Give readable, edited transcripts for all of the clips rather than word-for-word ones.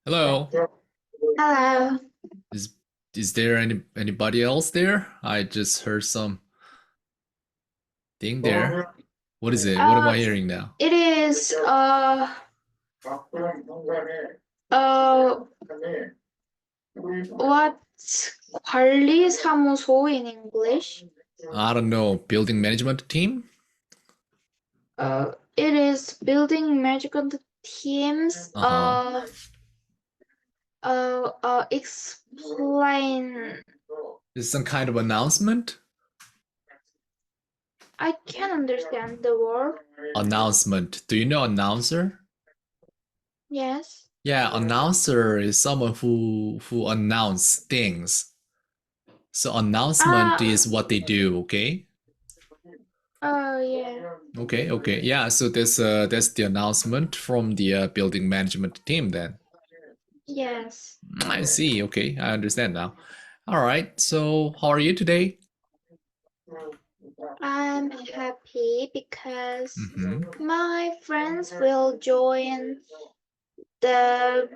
Hello. Hello. Is there anybody else there? I just heard some thing there. What is it? What am I hearing now? It is what's 관리사무소 in English? I don't know. Building management team? It is building management teams. Explain. Is some kind of announcement? I can't understand the word. Announcement. Do you know announcer? Yes. Yeah, announcer is someone who announce things. So announcement is what they do, okay? Oh yeah. Okay. Yeah, so that's the announcement from the building management team then. Yes. I see. Okay, I understand now. All right. So, how are you today? I'm happy because my friends will join the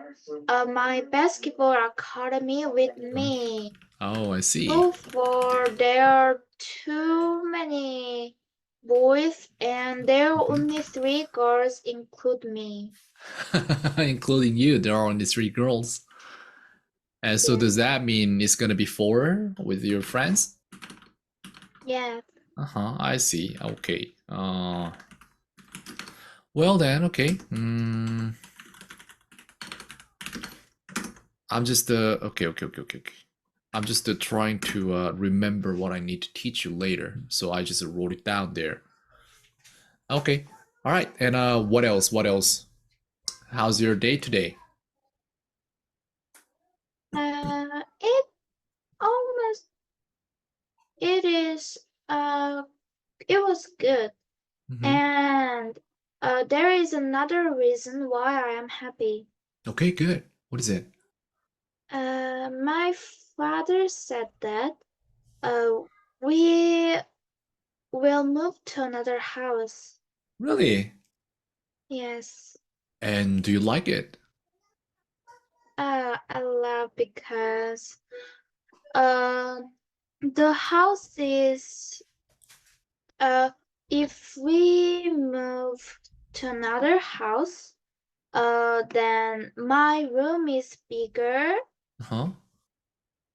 my basketball academy with me. Oh, I see. So far, there are too many boys, and there are only 3 girls, include me. Including you, there are only 3 girls. And so, does that mean it's gonna be 4 with your friends? Yeah. I see. Okay. Well then, okay. I'm just okay. I'm just trying to remember what I need to teach you later. So I just wrote it down there. Okay. All right. And what else? What else? How's your day today? It was good. And there is another reason why I am happy. Okay, good. What is it? My father said that we will move to another house. Really? Yes. And do you like it? I love because the house is if we move to another house, then my room is bigger.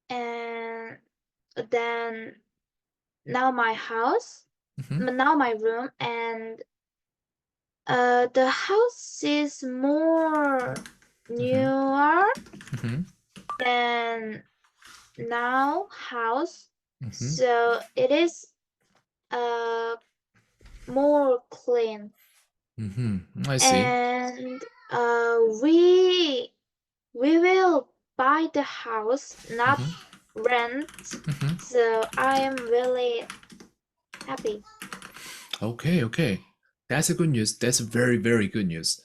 And then now my house, now my room, and the house is more newer than now house. So it is more clean. I see. And we will buy the house, not rent. So I am really happy. Okay. That's a good news. That's very, very good news.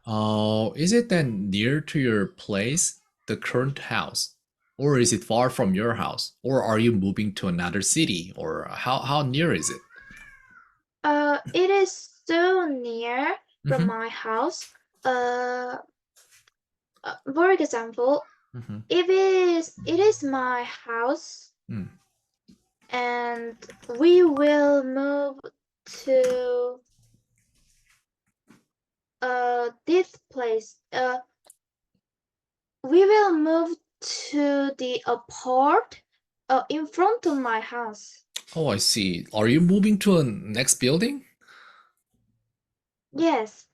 Is it then near to your place, the current house? Or is it far from your house? Or are you moving to another city? Or how near is it? It is so near from my house. For example, it is my house, and we will move to this place. We will move to the apart in front of my house. Oh, I see. Are you moving to a next building? Yes.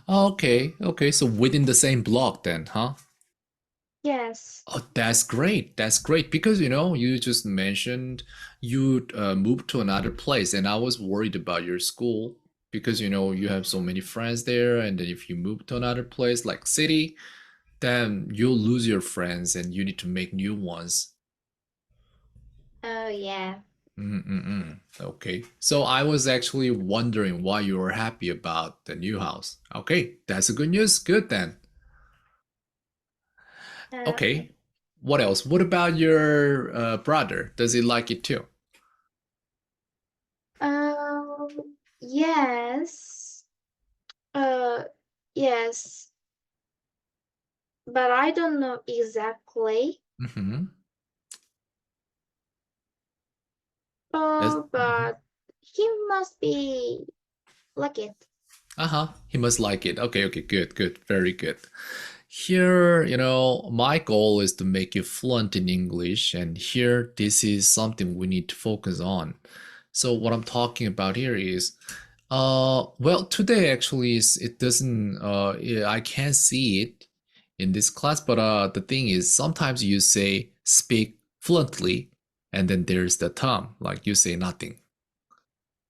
Okay. So within the same block then, huh? Yes. Oh, that's great. Because, you just mentioned you moved to another place, and I was worried about your school because, you have so many friends there. And then if you move to another place like city, then you'll lose your friends and you need to make new ones. Oh, yeah. Okay. So I was actually wondering why you were happy about the new house. Okay. That's a good news. Good then. Okay. What else? What about your brother? Does he like it too? Yes. Yes, but I don't know exactly. Mm-hmm. Oh, but he must be like it. Uh-huh. He must like it. Okay, okay, good, good, very good. Here, my goal is to make you fluent in English, and here, this is something we need to focus on. So what I'm talking about here is, well, today actually it doesn't, I can't see it in this class, but the thing is, sometimes you say speak fluently, and then there's the term, like you say nothing,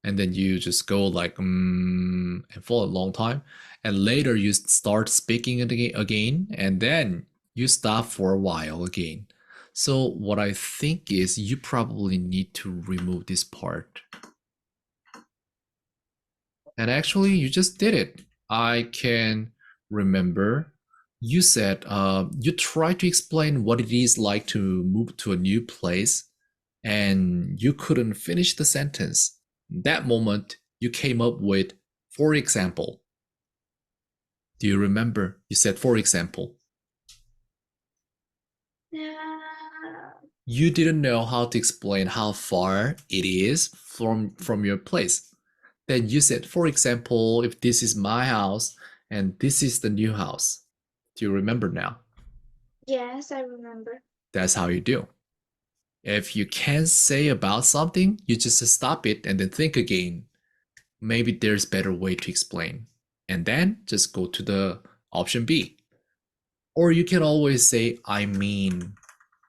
and then you just go like and for a long time, and later you start speaking it again, and then you stop for a while again. So what I think is you probably need to remove this part. And actually you just did it. I can remember you said you tried to explain what it is like to move to a new place, and you couldn't finish the sentence. In that moment, you came up with, for example. Do you remember? You said, for example. You didn't know how to explain how far it is from your place. Then you said, for example, if this is my house and this is the new house. Do you remember now? Yes, I remember. That's how you do. If you can't say about something, you just stop it and then think again. Maybe there's better way to explain. And then just go to the option B. Or you can always say, I mean.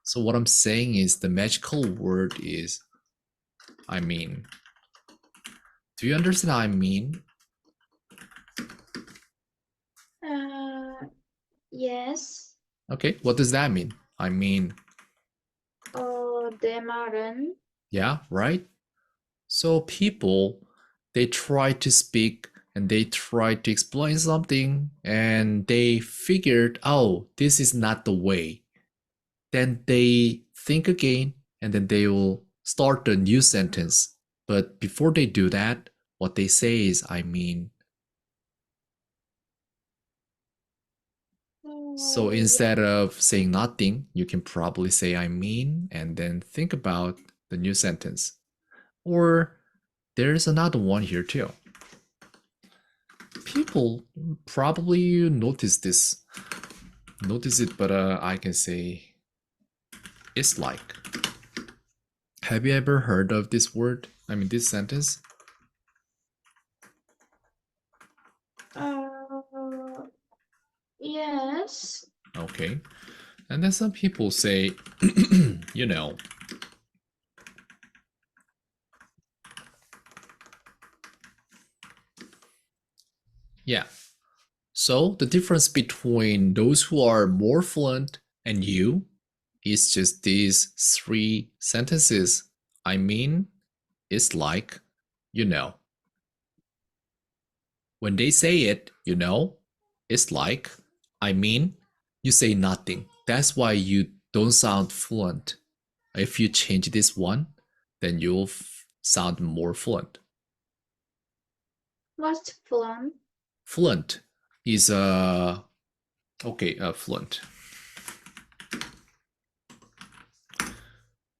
So what I'm saying is the magical word is, I mean. Do you understand I mean? Yes. Okay, what does that mean? I mean. 내 말은. Yeah, right? So people, they try to speak and they try to explain something and they figured, oh, this is not the way. Then they think again and then they will start a new sentence. But before they do that, what they say is, I mean. So instead of saying nothing, you can probably say, I mean, and then think about the new sentence. Or there's another one here too. People probably notice it, but I can say it's like. Have you ever heard of this word? I mean, this sentence? Yes. Okay. And then some people say, you know, yeah. So the difference between those who are more fluent and you is just these three sentences. I mean, it's like, you know. When they say it, it's like, I mean, you say nothing. That's why you don't sound fluent. If you change this one, then you'll sound more fluent. What's fluent? Fluent is fluent.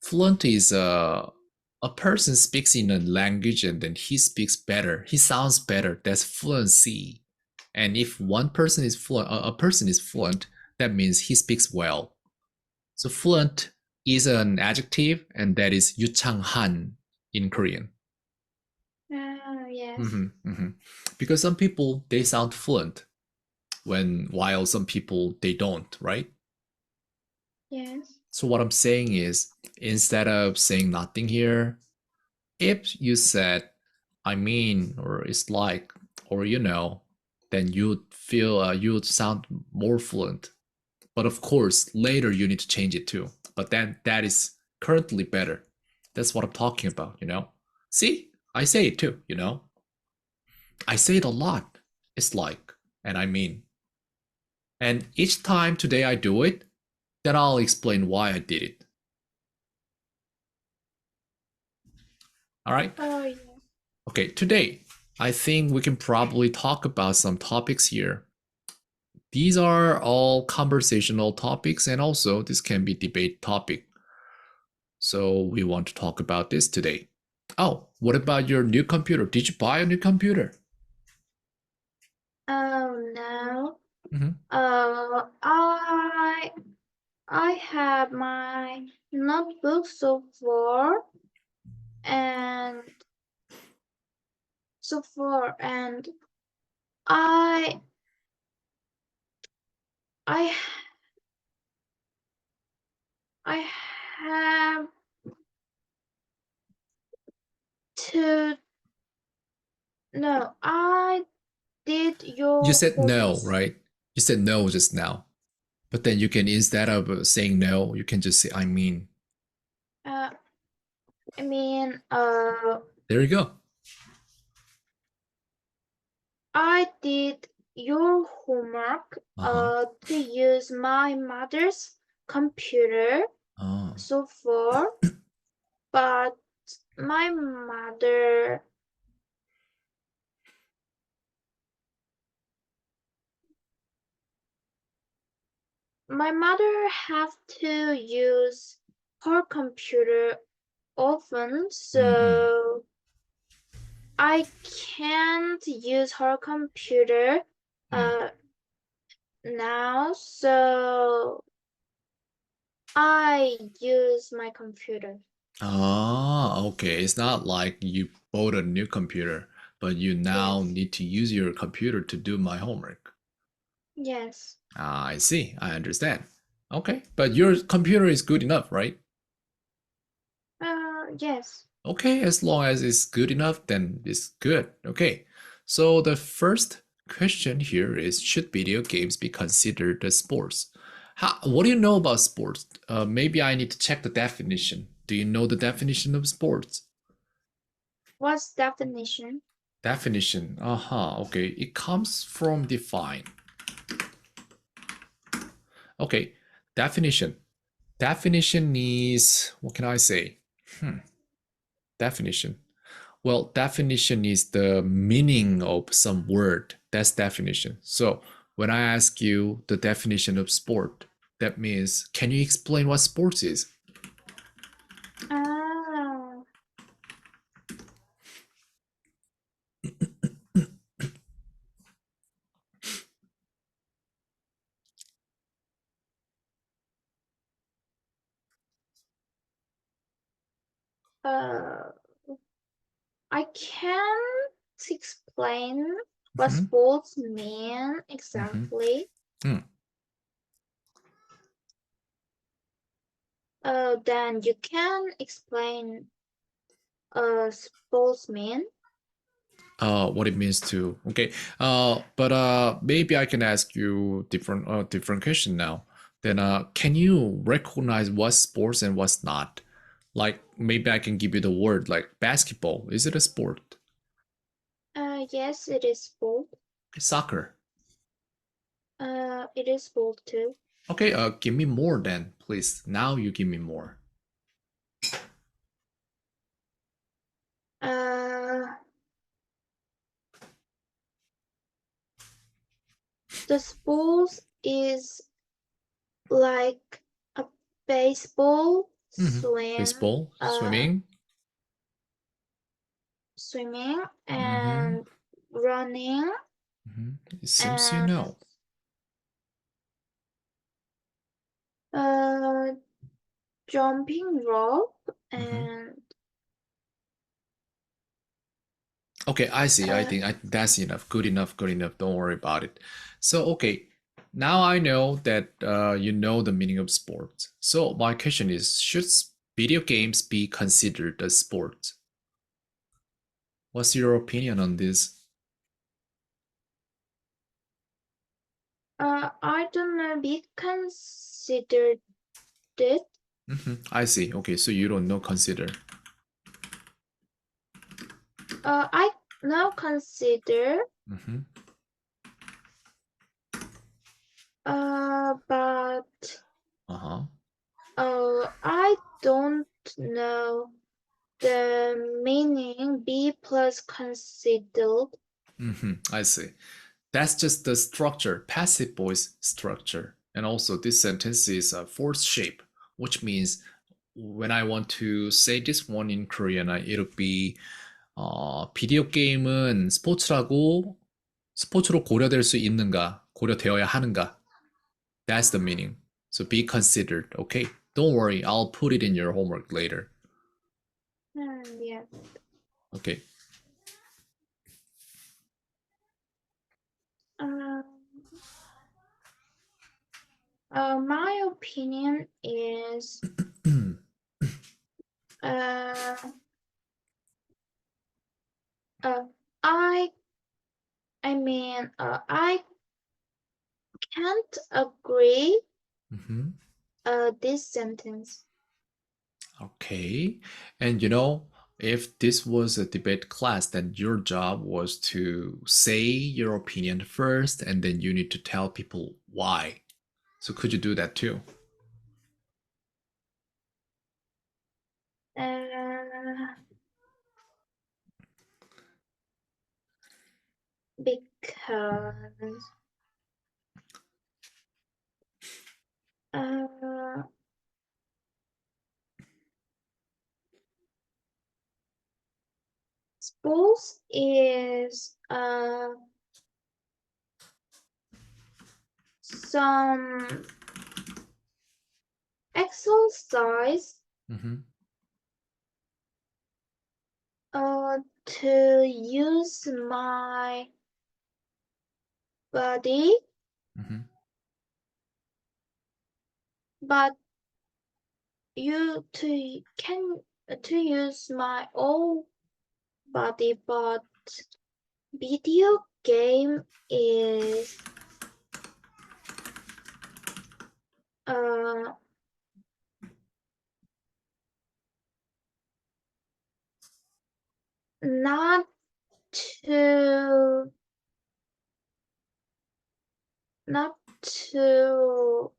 Fluent is a person speaks in a language and then he speaks better. He sounds better. That's fluency. And if one person is fluent, a person is fluent, that means he speaks well. So fluent is an adjective, and that is 유창한 in Korean. Yes. Because some people they sound fluent, while some people they don't, right? Yes. So what I'm saying is, instead of saying nothing here, if you said, I mean, or it's like, or then you'd feel you'd sound more fluent. But of course, later you need to change it too. But then that is currently better. That's what I'm talking about, See, I say it too, I say it a lot. It's like, and I mean. And each time today I do it, then I'll explain why I did it. All right? Oh, yeah. Okay, today, I think we can probably talk about some topics here. These are all conversational topics, and also this can be debate topic. So we want to talk about this today. Oh, what about your new computer? Did you buy a new computer? Oh no. Mm-hmm. I have my notebook so far, and I I I have to no. I did You your said no, homework. right? You said no just now. But then you can, instead of saying no, you can just say, I mean. Uh, I mean, There you go. I did your homework Uh-huh. to use my mother's computer Oh. so far, but my mother have to use her computer often, Mm-mm. so I can't use her computer Mm. now, so I use my computer. Ah, okay. It's not like you bought a new computer, but you now Yes. need to use your computer to do my homework. Yes. Ah, I see. I understand. Okay, but your computer is good enough, right? Yes. Okay, as long as it's good enough, then it's good. Okay, so the first question here is, should video games be considered as sports? What do you know about sports? Maybe I need to check the definition. Do you know the definition of sports? What's definition? Definition. Okay. It comes from define. Okay. Definition. Definition is, what can I say? Definition. Well, definition is the meaning of some word. That's definition. So when I ask you the definition of sport, that means, can you explain what sports is? Ah, uh, I can't explain what Mm-hmm. sports mean Mm-hmm. exactly. Mm. Then you can explain sports mean. What it means to, okay, but maybe I can ask you different question now. Then can you recognize what's sports and what's not? Like maybe I can give you the word like basketball. Is it a sport? Yes, it is sport. Soccer. It is sport too. Okay, give me more then, please. Now you give me more. Uh, the sports is like a baseball, Baseball, swimming. swimming Mm-hmm. and running It seems you and know. uh, jumping rope Mm-hmm. and Okay, I see. uh, I think that's enough. Good enough. Good enough. Don't worry about it. So, okay, now I know that you know the meaning of sports. So, my question is, should video games be considered as sports? What's your opinion on this? I don't know, be considered it. I see. Okay, so you don't know consider. I now consider, Mm-hmm. but Uh-huh. I don't know. the meaning be plus considered. I see. That's just the structure, passive voice structure. And also this sentence is a fourth shape, which means when I want to say this one in Korean, it'll be 비디오 게임은 스포츠로 고려될 수 있는가, 고려되어야 하는가. That's the meaning. So be considered, okay? Don't worry, I'll put it in your homework later. Yeah. Okay. My opinion is I can't agree this sentence. Okay. And if this was a debate class, then your job was to say your opinion first, and then you need to tell people why. So could you do that too? Because sports is some exercise to use my body, but to use my whole body, but video game is not to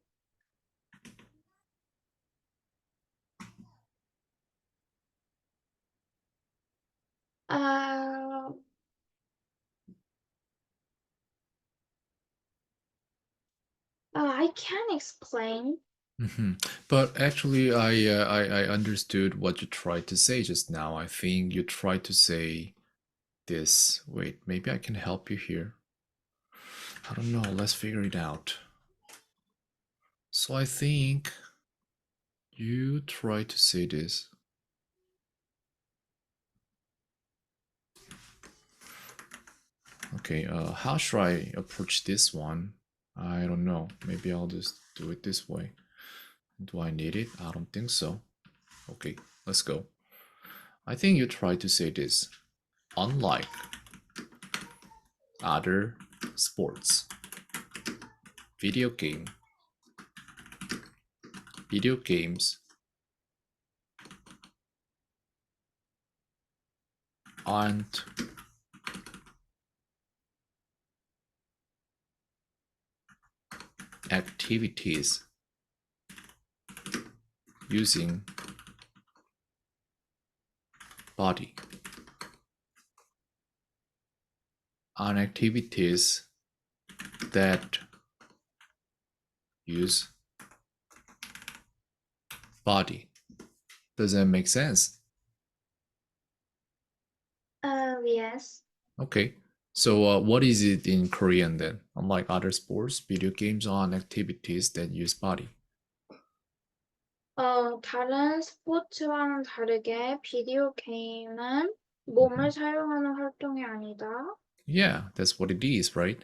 I can't explain. But actually, I understood what you tried to say just now. I think you tried to say this. Wait, maybe I can help you here. I don't know. Let's figure it out. So I think you tried to say this. Okay, how should I approach this one? I don't know. Maybe I'll just do it this way. Do I need it? I don't think so. Okay, let's go. I think you tried to say this. Unlike other sports, video games aren't activities using body, on activities that use body. Does that make sense? Yes. Okay. So what is it in Korean then? Unlike other sports, video games are activities that use body. 다른 스포츠와는 다르게 비디오 게임은 몸을 사용하는 활동이 아니다. Yeah, that's what it is, right?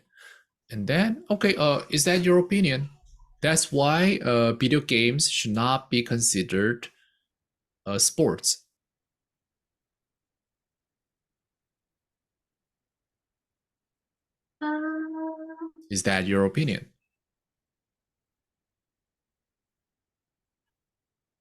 And then, okay, is that your opinion? That's why video games should not be considered sports. Is that your opinion?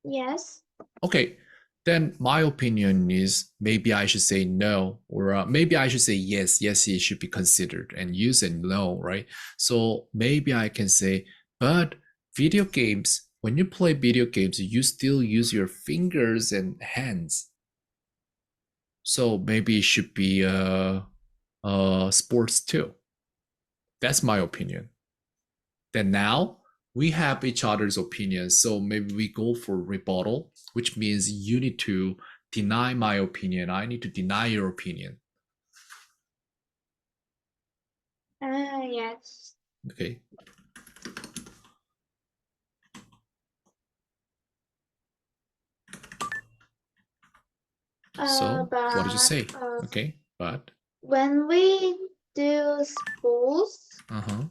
Yes. Okay, then my opinion is maybe I should say no, or maybe I should say yes. Yes, it should be considered, and you say no, right? So maybe I can say, but video games, when you play video games, you still use your fingers and hands. So maybe it should be sports too. That's my opinion. Then now we have each other's opinions, so maybe we go for rebuttal, which means you need to deny my opinion. I need to deny your opinion. Yes. Okay. So what did you say? Okay, but when we do sports, uh-huh.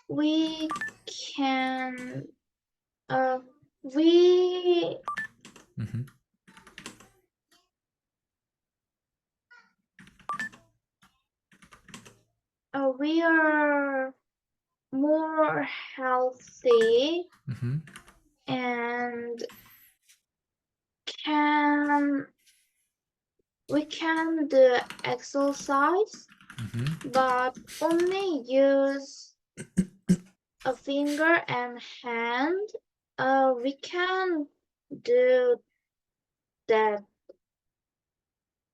We can we Mm-hmm. we are more healthy Mm-hmm. and we can do exercise, Mm-hmm. but only use a finger and hand. We can do that.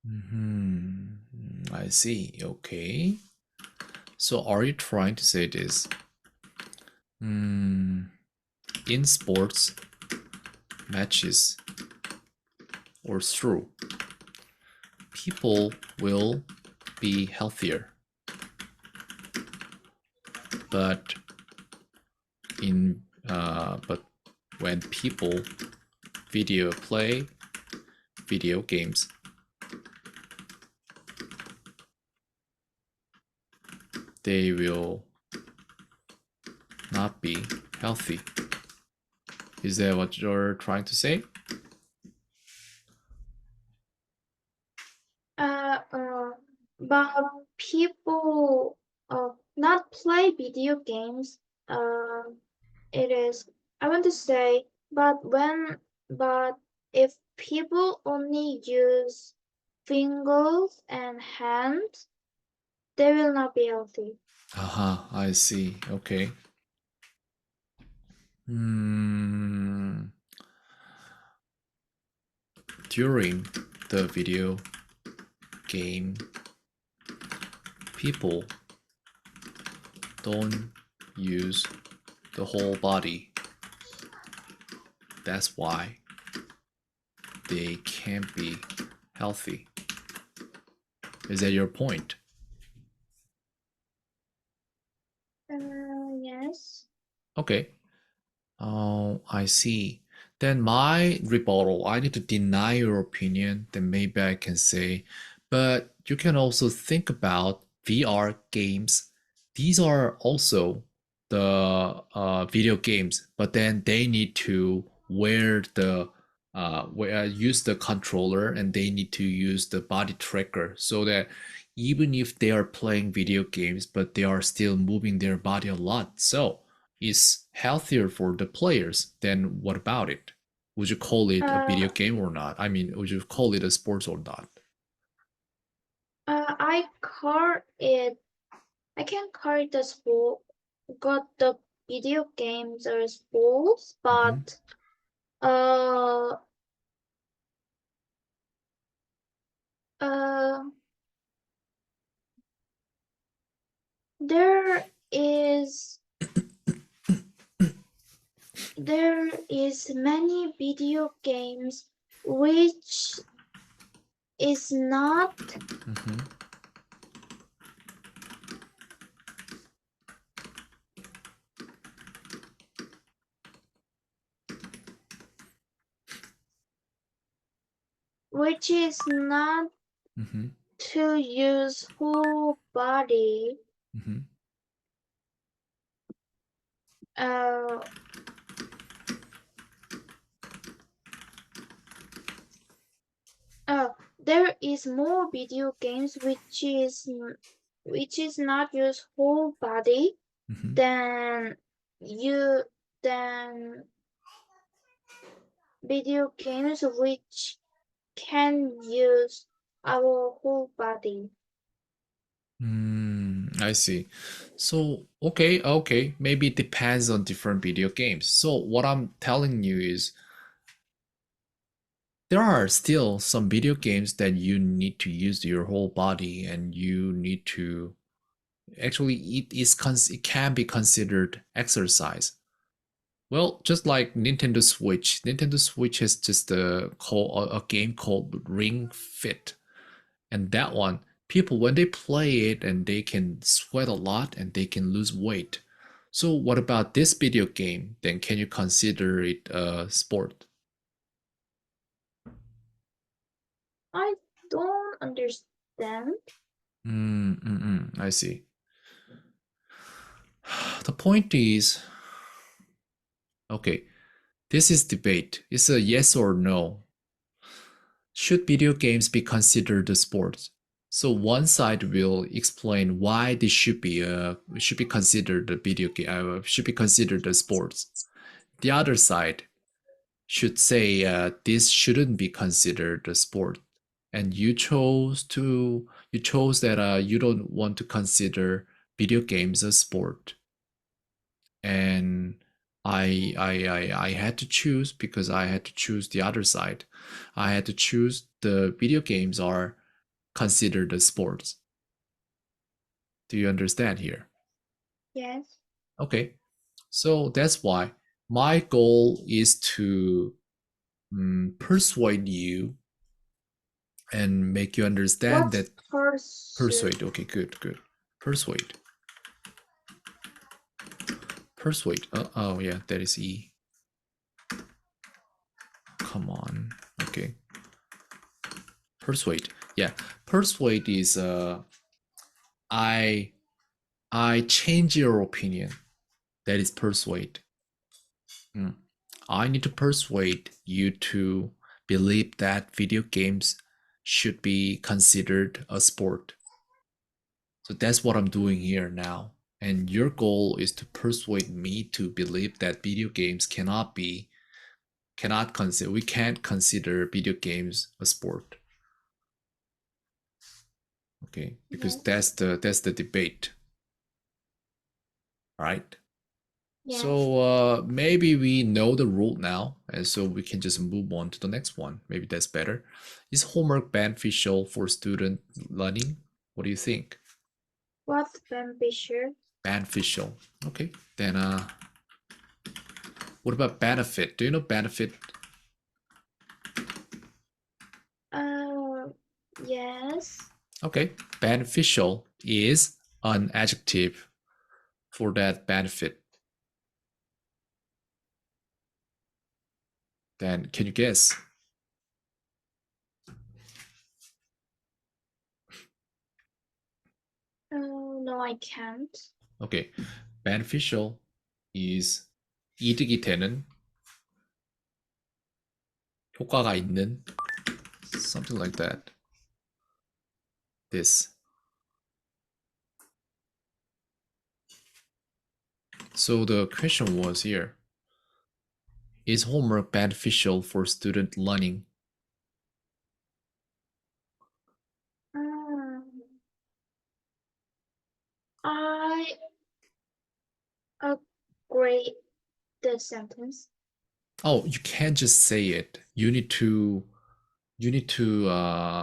Mm-hmm. I see. Okay. So are you trying to say this? In sports matches or through, people will be healthier. But when people play video games, they will not be healthy. Is that what you're trying to say? But people not play video games. It is, I want to say, but if people only use fingers and hands, they will not be healthy. Aha, I see. Okay. During the video game, people don't use the whole body. That's why they can't be healthy. Is that your point? Yes. Okay. Oh, I see. Then my rebuttal, I need to deny your opinion. Then maybe I can say, but you can also think about VR games. These are also the video games, but then they need to use the controller, and they need to use the body tracker, so that even if they are playing video games, but they are still moving their body a lot. So is healthier for the players, then what about it? Would you call it a video game or not? I mean, would you call it a sports or not? I can call it a sport. Got the video games are sports, but uh there is many video games which is not which is not to use whole body. There is more video games which is not use whole body than video games which can use our whole body. I see. So, okay, maybe it depends on different video games. So, what I'm telling you is there are still some video games that you need to use your whole body and you need to actually it can be considered exercise. Well, just like Nintendo Switch. Nintendo Switch has just a game called Ring Fit. And that one, people when they play it and they can sweat a lot and they can lose weight. So what about this video game? Then can you consider it a sport? I don't understand. I see. The point is, okay, this is debate. It's a yes or no. Should video games be considered a sport? So one side will explain why this should be considered a video game, should be considered a sports. The other side should say this shouldn't be considered a sport, and you chose that you don't want to consider video games a sport, and I had to choose because I had to choose the other side. I had to choose the video games are considered as sports. Do you understand here? Yes. Okay, so that's why my goal is to persuade you and make you understand What's that persuade. Okay, good. Persuade. Persuade. Oh yeah, that is E. Come on. Okay. Persuade. Yeah, persuade is I change your opinion. That is persuade. I need to persuade you to believe that video games should be considered a sport. So that's what I'm doing here now. And your goal is to persuade me to believe that video games we can't consider video games a sport. Okay, because Yes. that's the debate. Right? Yes. So maybe we know the rule now, and so we can just move on to the next one. Maybe that's better. Is homework beneficial for student learning? What do you think? What's beneficial? Beneficial. Okay. Then what about benefit? Do you know benefit? Yes. Okay. Beneficial is an adjective for that benefit. Then can you guess? No, I can't. Okay. Beneficial is 이득이 되는, 효과가 있는, something like that. This. So the question was here, is homework beneficial for student learning? I agree the sentence. Oh, you can't just say it. You need to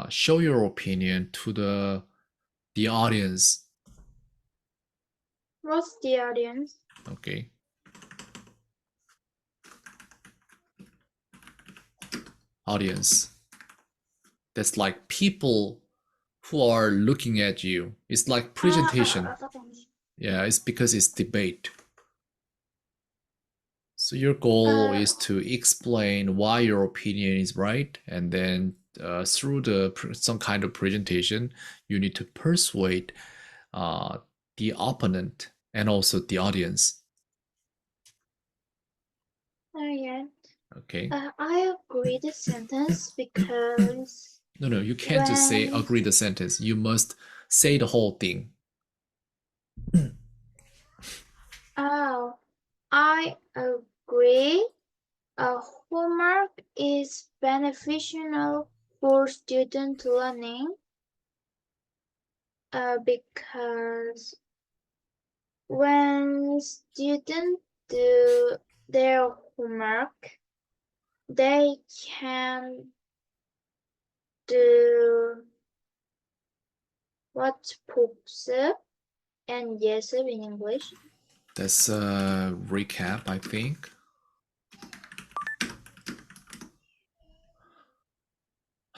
show your opinion to the audience. What's the audience? Okay. Audience. That's like people who are looking at you. It's like presentation. Yeah, it's because it's debate. So your goal is to explain why your opinion is right, and then through some kind of presentation, you need to persuade the opponent and also the audience. Yeah. Okay. I agree the sentence because No, you can't just say agree the sentence. You must say the whole thing. Oh, I agree. Homework is beneficial for student learning because when students do their homework, they can do watch 복습 and 예습 in English. That's a recap, I think.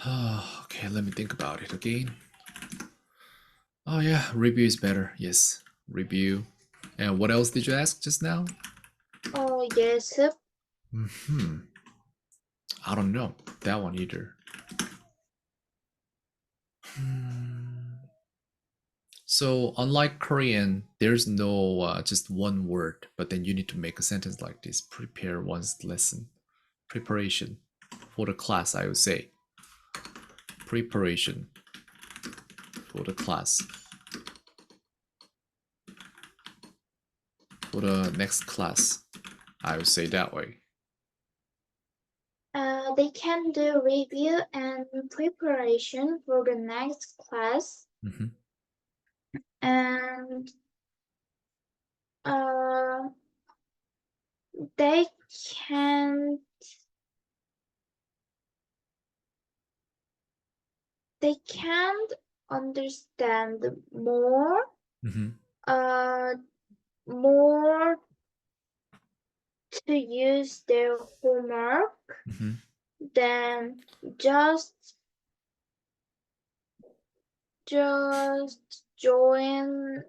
Okay, let me think about it again. Oh yeah, review is better. Yes, review. And what else did you ask just now? 예습. I don't know that one either. So unlike Korean, there's no just one word, but then you need to make a sentence like this. Prepare one's lesson. Preparation for the class, I would say. Preparation for the class. For the next class, I would say that way. They can do review and preparation for the next class. And they can't understand more more to use their homework than just join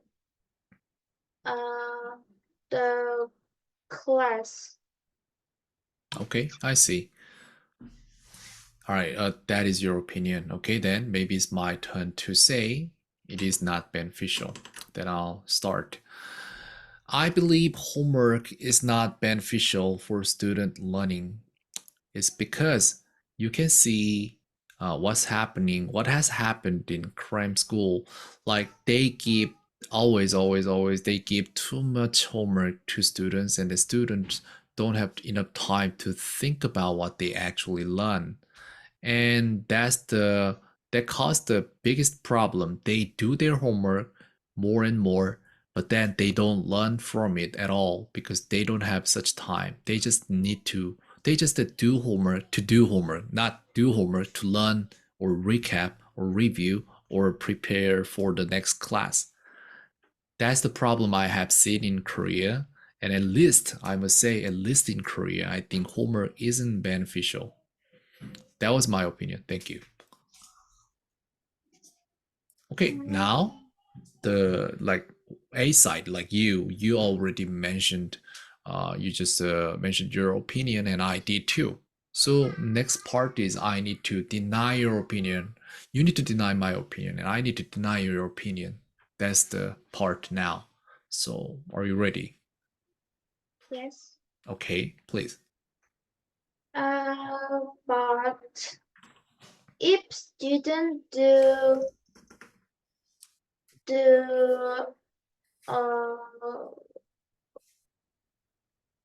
the class. Okay, I see. All right, that is your opinion. Okay, then maybe it's my turn to say it is not beneficial. Then I'll start. I believe homework is not beneficial for student learning. It's because you can see what has happened in crime school. Like they give always, they give too much homework to students, and the students don't have enough time to think about what they actually learn. And that caused the biggest problem. They do their homework more and more, but then they don't learn from it at all because they don't have such time. They just do homework to do homework, not do homework to learn or recap or review or prepare for the next class. That's the problem I have seen in Korea. And at least, I must say, at least in Korea, I think homework isn't beneficial. That was my opinion. Thank you. Okay, now the A side, like you already mentioned, you just mentioned your opinion, and I did too. So next part is I need to deny your opinion. You need to deny my opinion, and I need to deny your opinion. That's the part now. So are you ready? Yes. Okay, please. But if students do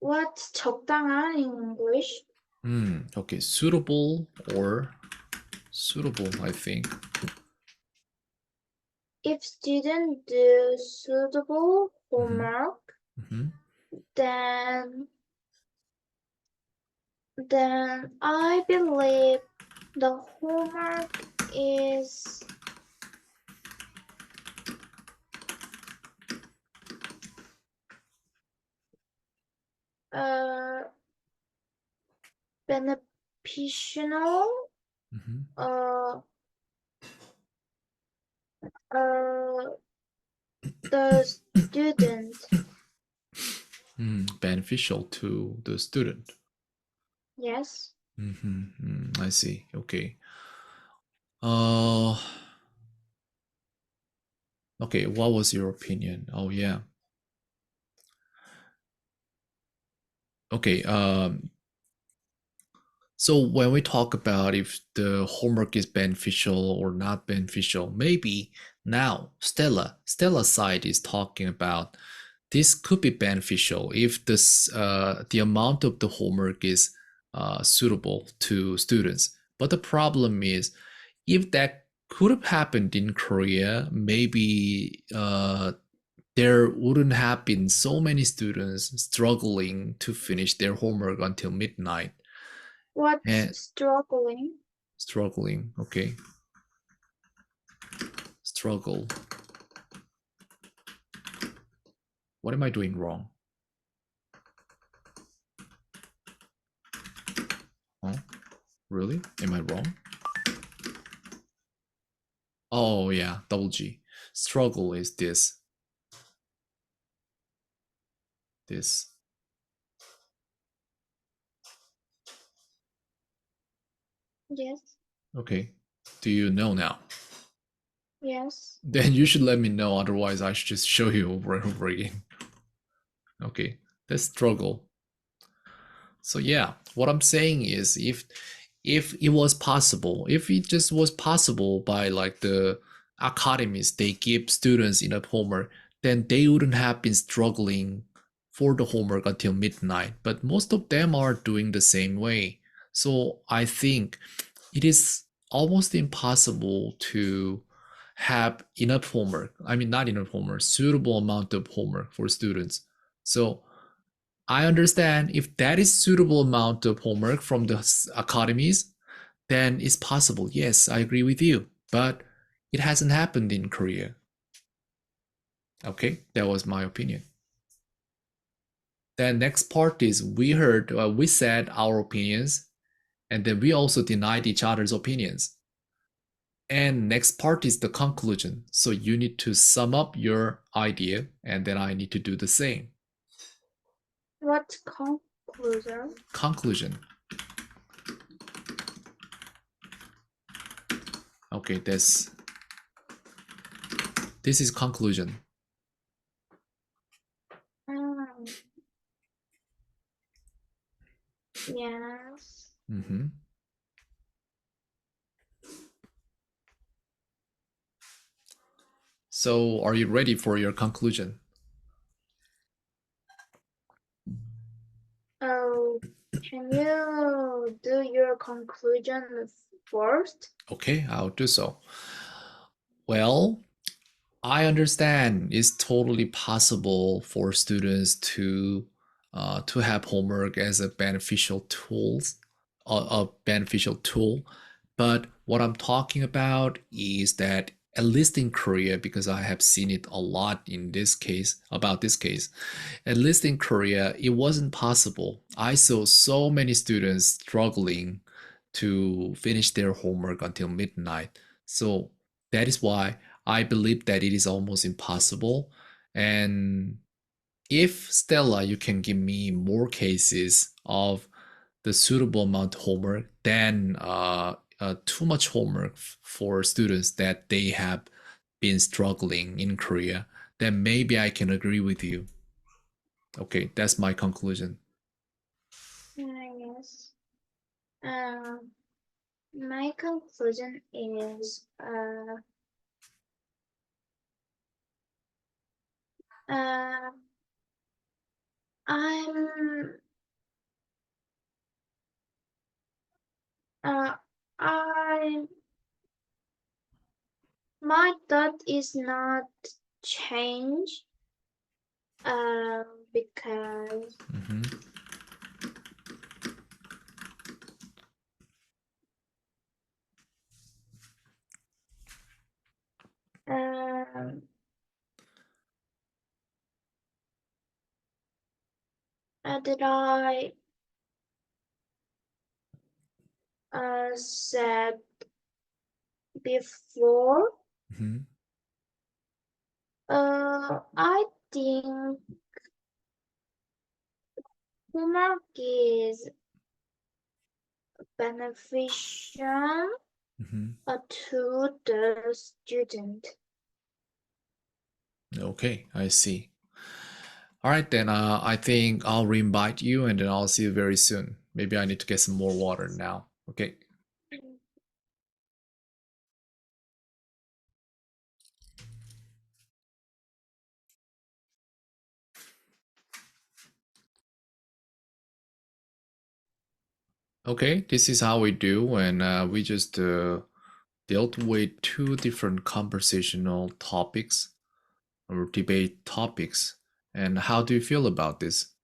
what's 적당한 in English? Okay, suitable or suitable, I think. If students do suitable homework, then I believe the homework is beneficial the student. Beneficial to the student. Yes. I see. Okay. Okay, what was your opinion? Oh yeah. Okay, so when we talk about if the homework is beneficial or not beneficial, maybe now Stella's side is talking about this could be beneficial if the amount of the homework is suitable to students. But the problem is if that could have happened in Korea, maybe there wouldn't have been so many students struggling to finish their homework until midnight. What's And struggling? struggling, okay. Struggle. What am I doing wrong? Huh? Really? Am I wrong? Oh yeah, double G. Struggle is this. This. Yes. Okay. Do you know now? Yes. Then you should let me know, otherwise I should just show you over and over again. Okay, that's struggle. So yeah, what I'm saying is if it was possible, if it just was possible by like the academies, they give students enough homework, then they wouldn't have been struggling for the homework until midnight. But most of them are doing the same way. So I think it is almost impossible to have enough homework. I mean, not enough homework, suitable amount of homework for students. So I understand if that is suitable amount of homework from the academies, then it's possible. Yes, I agree with you, but it hasn't happened in Korea. Okay, that was my opinion. Then next part is we said our opinions, and then we also denied each other's opinions. And next part is the conclusion. So you need to sum up your idea, and then I need to do the same. What's conclusion? Conclusion. Okay, this is conclusion. Yes. So are you ready for your conclusion? Oh, can you do your conclusion first? Okay, I'll do so. Well, I understand it's totally possible for students to have homework as a beneficial tool. But what I'm talking about is that at least in Korea, because I have seen it a lot in this case, at least in Korea, it wasn't possible. I saw so many students struggling to finish their homework until midnight. So that is why I believe that it is almost impossible. And if Stella, you can give me more cases of the suitable amount of homework than too much homework for students that they have been struggling in Korea, then maybe I can agree with you. Okay, that's my conclusion. Yes. My conclusion is my thought is not change because that I said before, I think homework is beneficial to the student. Okay, I see. All right, then I think I'll re-invite you and then I'll see you very soon. Maybe I need to get some more water now. Okay. Okay, this is how we do, and we just dealt with two different conversational topics. or debate topics. And how do you feel about this?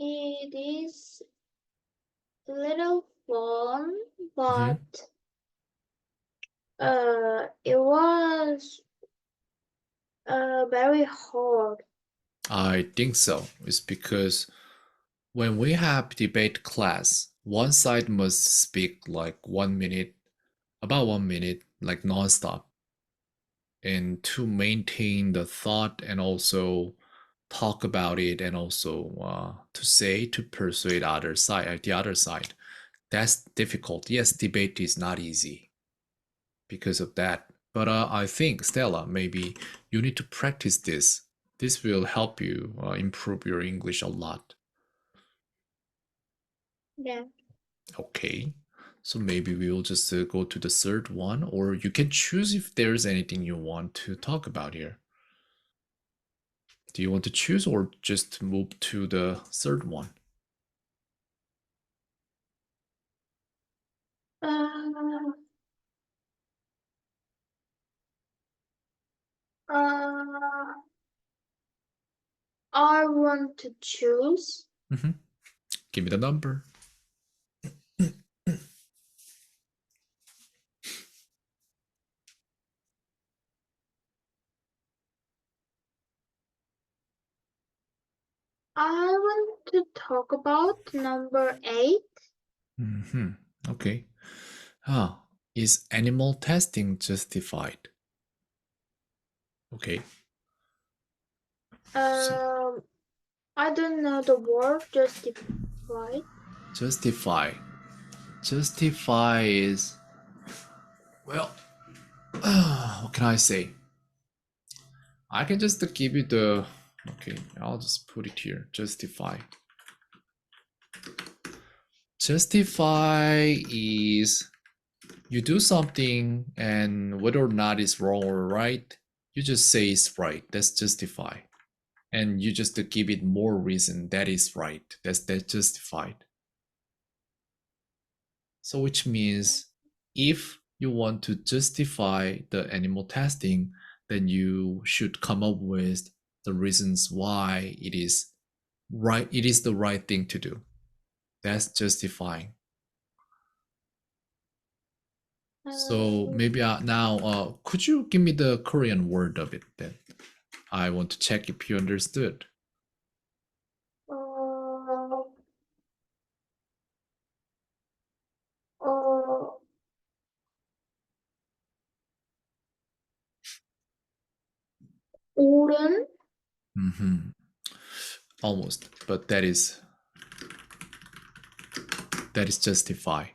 It is a little fun, but it was very hard. I think so. It's because when we have debate class, one side must speak like 1 minute, about 1 minute, like nonstop, and to maintain the thought and also talk about it and also to persuade the other side. That's difficult. Yes, debate is not easy because of that. But I think, Stella, maybe you need to practice this. This will help you improve your English a lot. Yeah. Okay. So maybe we will just go to the third one, or you can choose if there's anything you want to talk about here. Do you want to choose or just move to the third one? I want to choose. Give me the number. I want to talk about number 8. Okay. Is animal testing justified? Okay. I don't know the word justified. Justify. Justify is, well, what can I say? I can just give you the, okay, I'll just put it here. Justify. Justify is you do something and whether or not it's wrong or right, you just say it's right. That's justify. And you just give it more reason that is right. That's justified. So which means if you want to justify the animal testing, then you should come up with the reasons why it is right. It is the right thing to do. That's justifying. So maybe now, could you give me the Korean word of it then? I want to check if you understood. 옳은? Almost, but that is justify.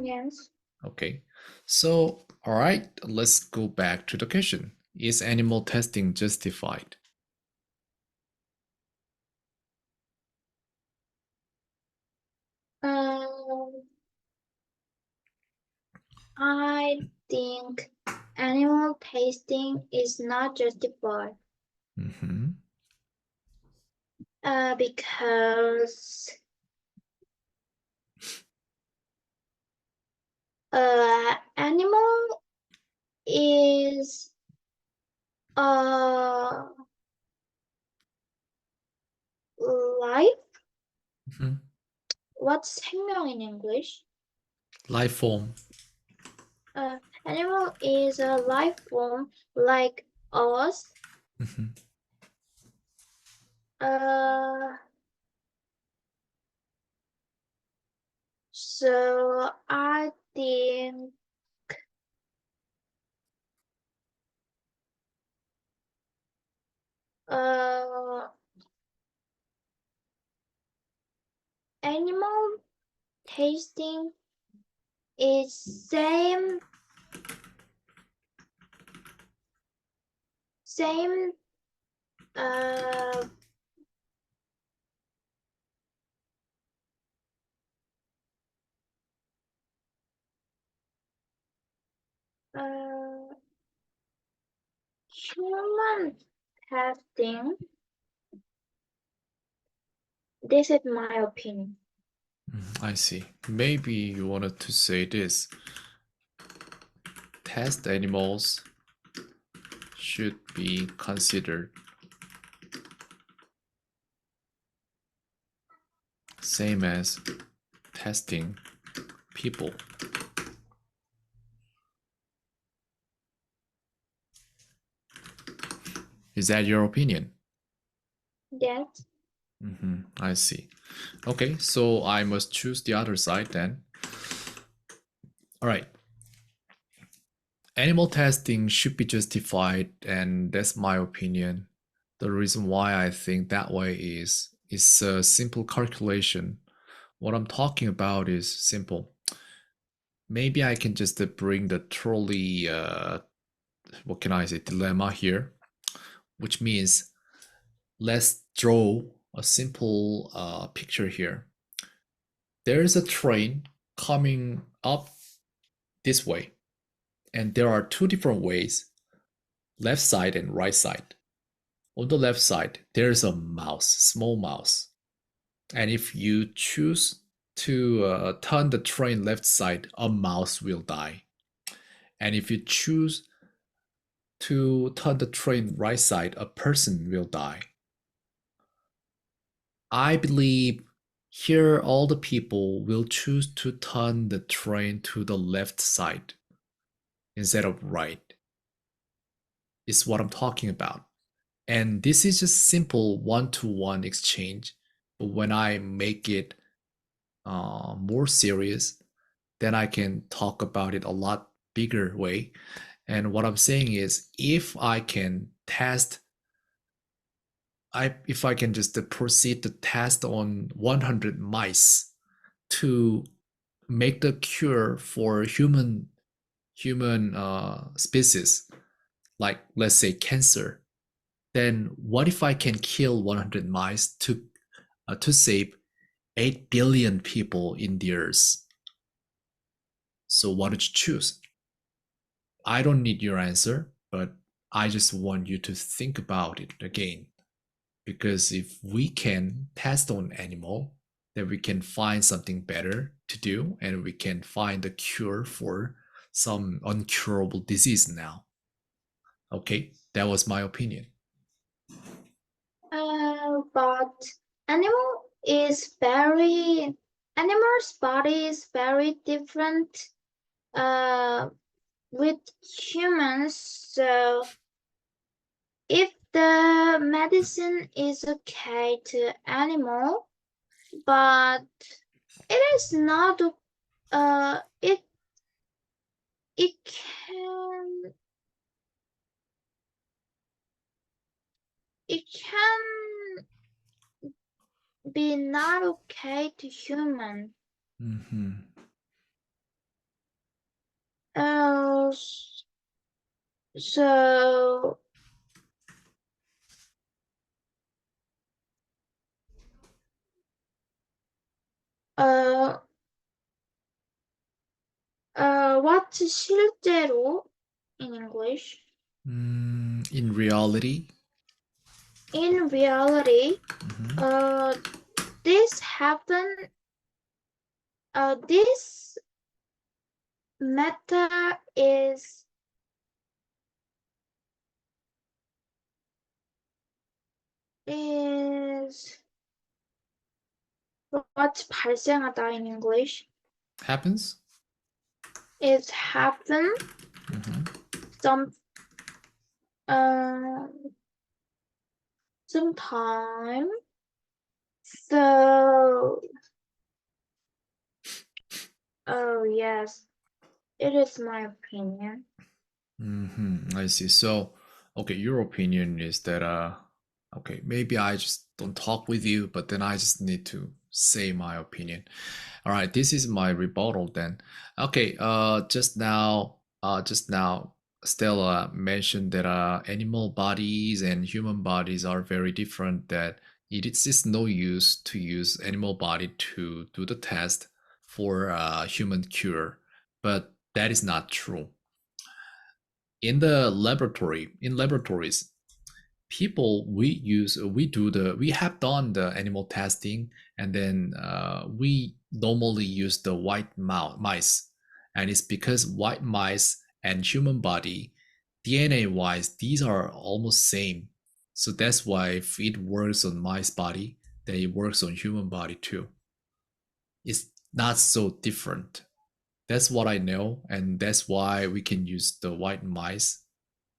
Yes. Okay. So, all right, let's go back to the question. Is animal testing justified? I think animal testing is not justified. Because animal is life. What's 생명 in English? Life form. Animal is a life form like us. So I think animal tasting is same human testing. This is my opinion. I see. Maybe you wanted to say this. test animals should be considered same as testing people. Is that your opinion? Yes. I see. Okay, so I must choose the other side then. All right. Animal testing should be justified, and that's my opinion. The reason why I think that way is it's a simple calculation. What I'm talking about is simple. Maybe I can just bring the trolley, what can I say, dilemma here, which means let's draw a simple picture here. There is a train coming up this way, and there are two different ways, left side and right side. On the left side, there's a mouse, small mouse. And if you choose to turn the train left side, a mouse will die. And if you choose to turn the train right side, a person will die. I believe here all the people will choose to turn the train to the left side instead of right. Is what I'm talking about. And this is just simple one-to-one exchange. But when I make it more serious, then I can talk about it a lot bigger way. And what I'm saying is, if I can test, if I can just proceed to test on 100 mice to make the cure for human species, like let's say cancer, then what if I can kill 100 mice to save 8 billion people in the earth? So what did you choose? I don't need your answer, but I just want you to think about it again. Because if we can test on animal, then we can find something better to do, and we can find a cure for some uncurable disease now. Okay, that was my opinion. But animal's body is very different with humans. So if the medicine is okay to animal, but it is not, it can be not okay to human. So what's 실제로 in English? In reality, this happened. This matter is what's 발생하다 in English? happens. It happened sometime. So yes, it is my opinion. I see. So okay, your opinion is that okay, maybe I just don't talk with you, but then I just need to say my opinion. All right, this is my rebuttal then. Okay, just now Stella mentioned that animal bodies and human bodies are very different, that it is just no use to use animal body to do the test for human cure. But that is not true. In laboratories, people we have done the animal testing, and then we normally use the white mice, and it's because white mice and human body, DNA wise, these are almost same. So that's why if it works on mice body, then it works on human body too. It's not so different. That's what I know, and that's why we can use the white mice.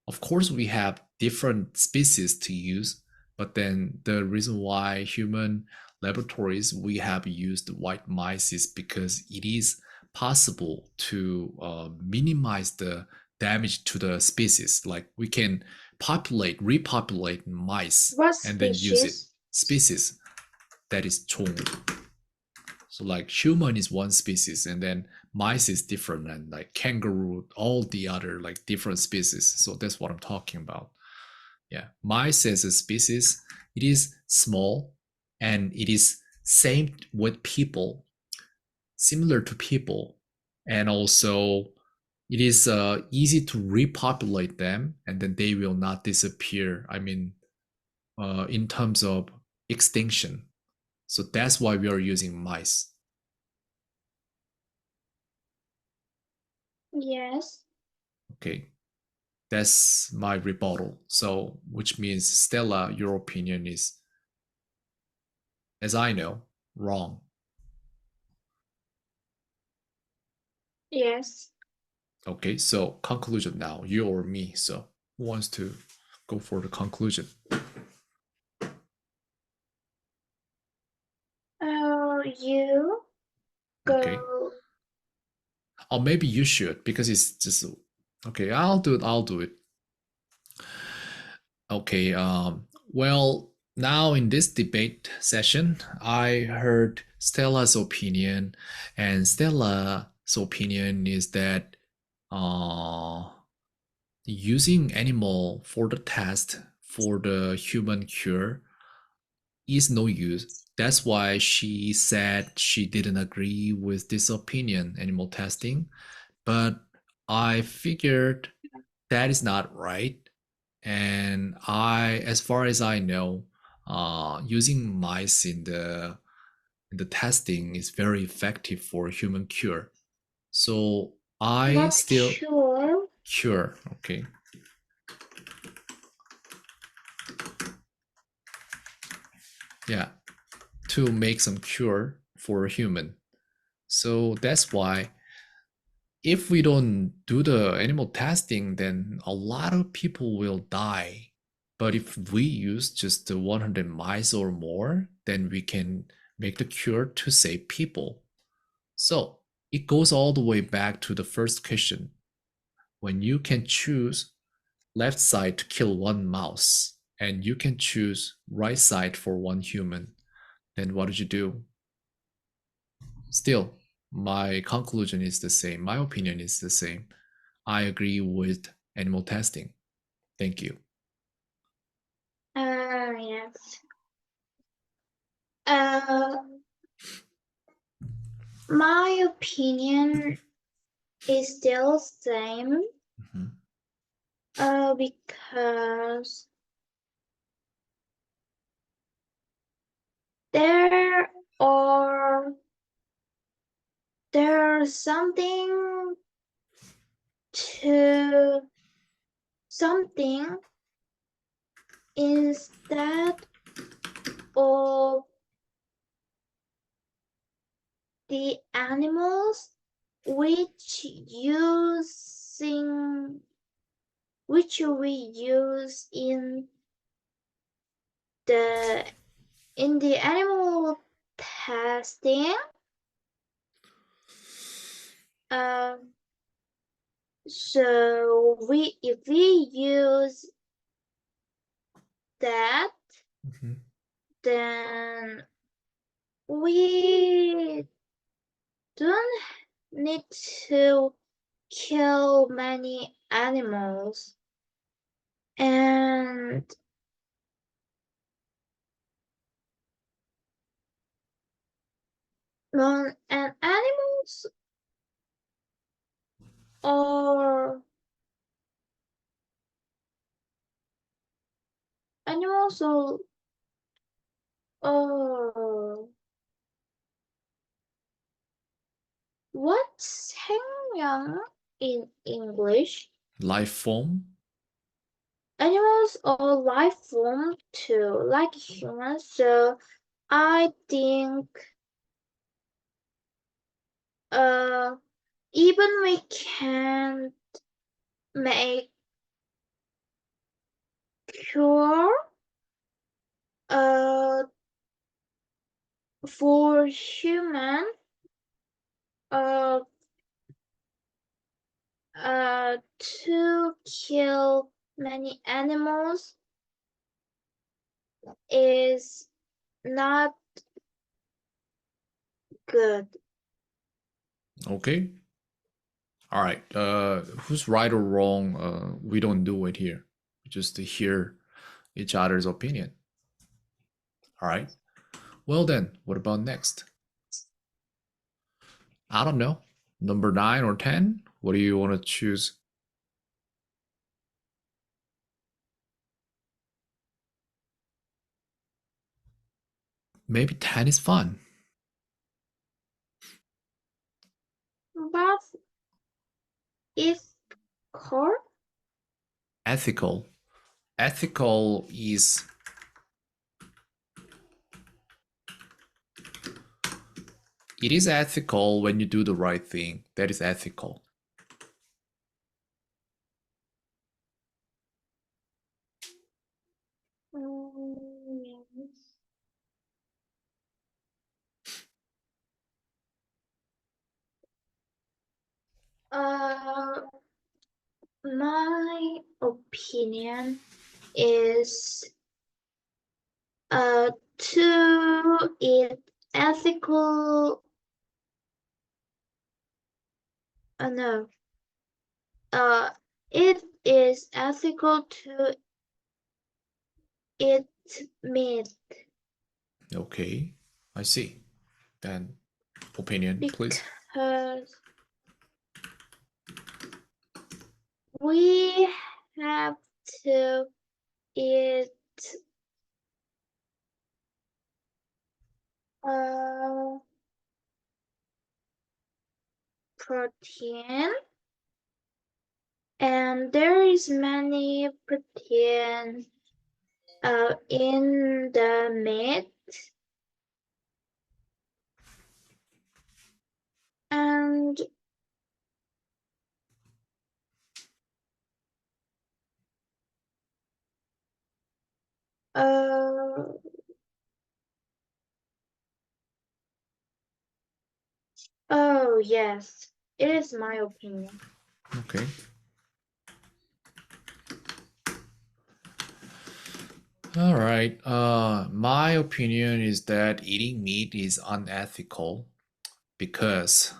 Of course, we have different species to use, but then the reason why human laboratories we have used white mice is because it is possible to minimize the damage to the species. Like we can repopulate mice What and then use it. species? Species that is 종. So like human is one species, and then mice is different, and like kangaroo, all the other like different species. So that's what I'm talking about. Yeah, mice as a species, it is small, and it is same with people, similar to people, and also it is easy to repopulate them, and then they will not disappear. I mean, in terms of extinction. So that's why we are using mice. Yes. Okay, that's my rebuttal. So, which means, Stella, your opinion is, as I know, wrong. Yes. Okay, so conclusion now, you or me. So, who wants to go for the conclusion? You go. Okay. Or maybe you should, because it's just okay. I'll do it. I'll do it. Okay. Well, now in this debate session, I heard Stella's opinion, and Stella's opinion is that using animal for the test for the human cure is no use. That's why she said she didn't agree with this opinion, animal testing. But I figured that is not right. And as far as I know, using mice in the testing is very effective for human cure. So I Not still sure. cure. Okay. Yeah, to make some cure for a human. So that's why if we don't do the animal testing, then a lot of people will die. But if we use just the 100 mice or more, then we can make the cure to save people. So it goes all the way back to the first question. When you can choose left side to kill one mouse, and you can choose right side for one human, then what did you do? Still, my conclusion is the same. My opinion is the same. I agree with animal testing. Thank you. Yes. My opinion is still same. Because there's something instead of the animals which we use in the animal testing. So if we use that, then we don't need to kill many animals. And animals are what 생명 in English. Life form? Animals are life form too, like humans, so I think even we can't make cure for human to kill many animals is not good. Okay. All right. Who's right or wrong? We don't do it here. We just hear each other's opinion. All right. Well then, what about next? I don't know. Number 9 or 10? What do you want to choose? Maybe 10 is fun. But is core Ethical. Ethical is it is ethical when you do the right thing. That is ethical. yes. My opinion is to it ethical no it is ethical to eat meat. Okay, I see. Then opinion, please. Because we have to eat protein, and there is many protein in the meat, and oh yes, it is my opinion. Okay. All right. My opinion is that eating meat is unethical because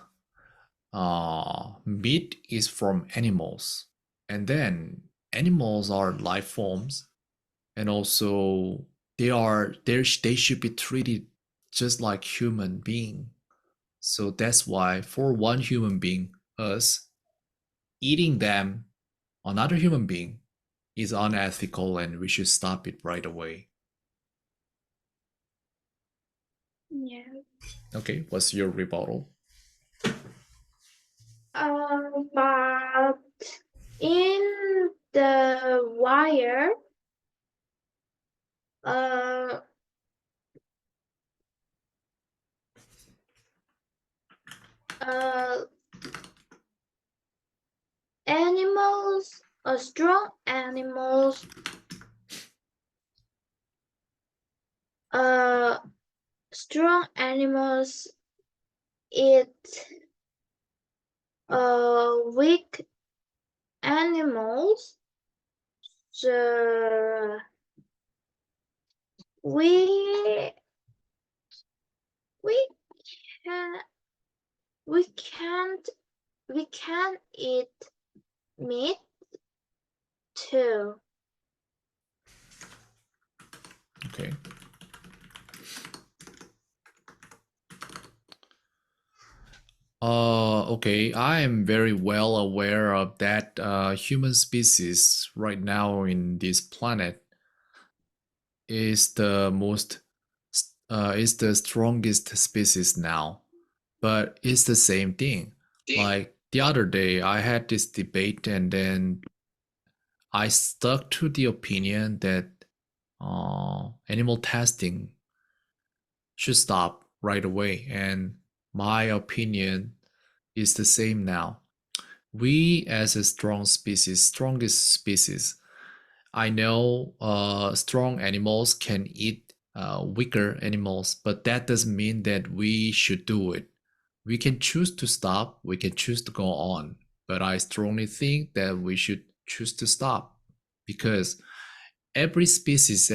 meat is from animals, and then animals are life forms, and also they should be treated just like human being. So that's why for one human being, us, eating them, another human being, is unethical and we should stop it right away. Yeah. Okay, what's your rebuttal? But in the wire, animals, strong animals, strong animals eat weak animals. So we can we can't we can eat meat too. Okay. Okay, I am very well aware of that human species right now in this planet is the strongest species now, but it's the same thing. Like the other day I had this debate, and then I stuck to the opinion that animal testing should stop right away. And my opinion is the same now. We, as a strongest species, I know strong animals can eat weaker animals, but that doesn't mean that we should do it. We can choose to stop, we can choose to go on, but I strongly think that we should choose to stop because different species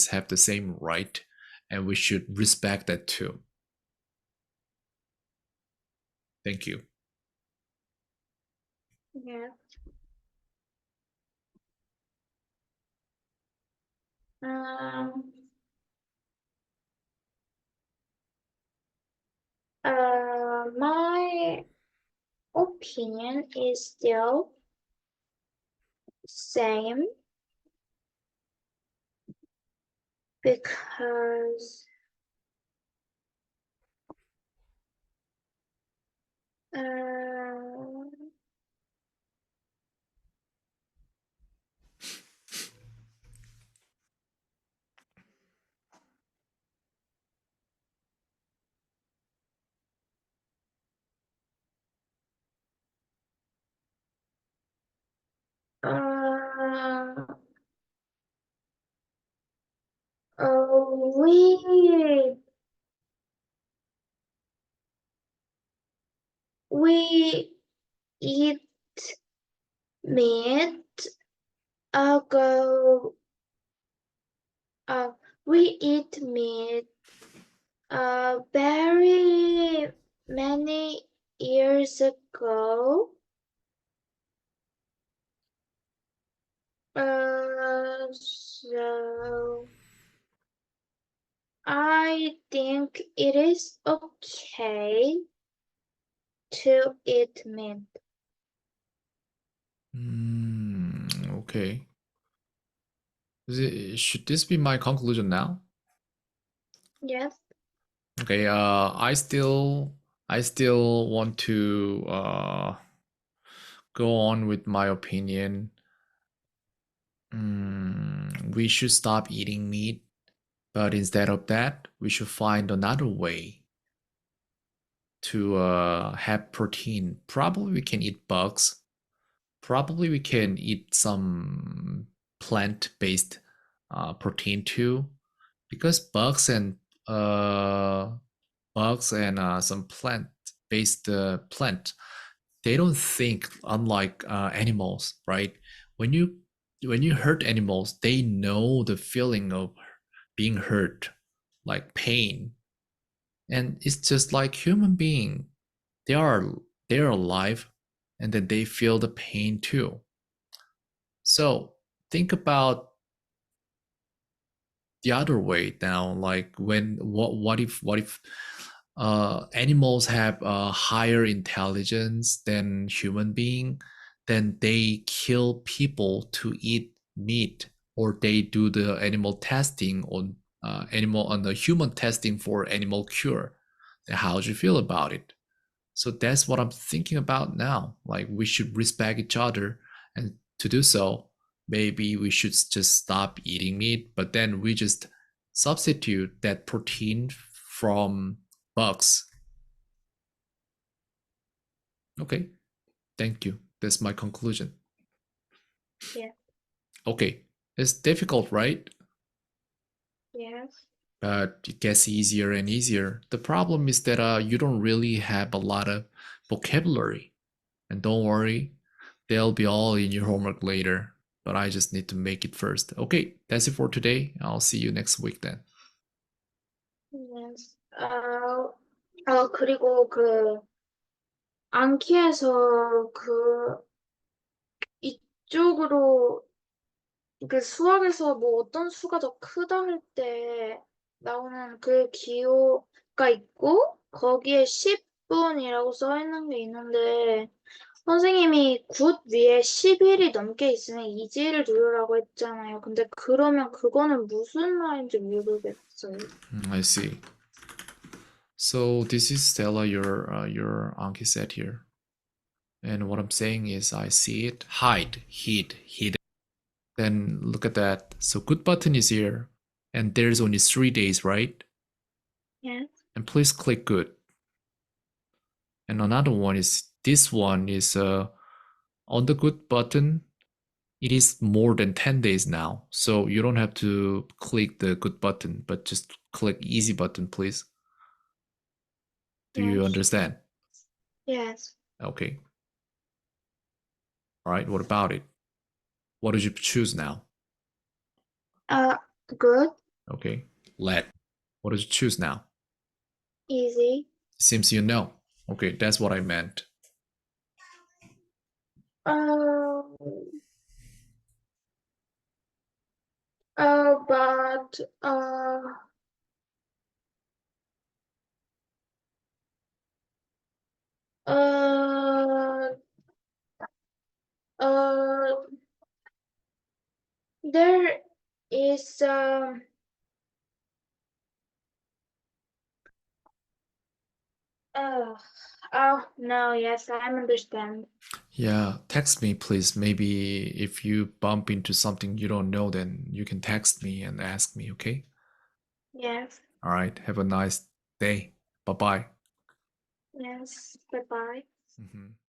have the same right, and we should respect that too. Thank you. Yeah. My opinion is still same because we eat meat ago. We eat meat very many years ago. So I think it is okay to eat meat. Okay. Should this be my conclusion now? Yes. Okay. I still want to go on with my opinion. We should stop eating meat, but instead of that, we should find another way to have protein. Probably we can eat bugs. Probably we can eat some plant-based protein too, because bugs and some plant-based plant, they don't think unlike animals, right? When you hurt animals, they know the feeling of being hurt, like pain, and it's just like human being. They are alive, and then they feel the pain too. So think about the other way now, like what if animals have a higher intelligence than human being, then they kill people to eat meat, or they do the animal testing on the human testing for animal cure. Then how do you feel about it? So that's what I'm thinking about now. Like, we should respect each other, and to do so, maybe we should just stop eating meat, but then we just substitute that protein from bugs. Okay, thank you. That's my conclusion. Yeah. Okay, it's difficult, right? Yes. But it gets easier and easier. The problem is that you don't really have a lot of vocabulary. And don't worry, they'll be all in your homework later. But I just need to make it first. Okay, that's it for today. I'll see you next week then. Yes. 그리고 암기에서 이쪽으로 수학에서 뭐 어떤 수가 더 크다 할 때 나오는 그 기호가 있고 거기에 10분이라고 써 있는 게 있는데 선생님이 굿 위에 10일이 넘게 있으면 이지를 누르라고 했잖아요. 근데 그러면 그거는 무슨 말인지 모르겠어요. I see. So this is Stella, your Anki set here. And what I'm saying is I see it, hide, hid. Then look at that. So good button is here. And there's only 3 days, right? Yes. And please click good. And another one is this one is on the good button. It is more than 10 days now. So you don't have to click the good button, but just click easy button, please. Do you Yes. understand? Yes. Okay. All right. What about it? What did you choose now? Good. Okay. Let. What did you choose now? Easy. Seems you know. Okay, that's what I meant. Uh, but uh, uh, there is no, yes, I understand. Yeah, text me, please. Maybe if you bump into something you don't know, then you can text me and ask me, okay? Yes. All right, have a nice day. Bye bye. Yes. Bye bye. Mhm.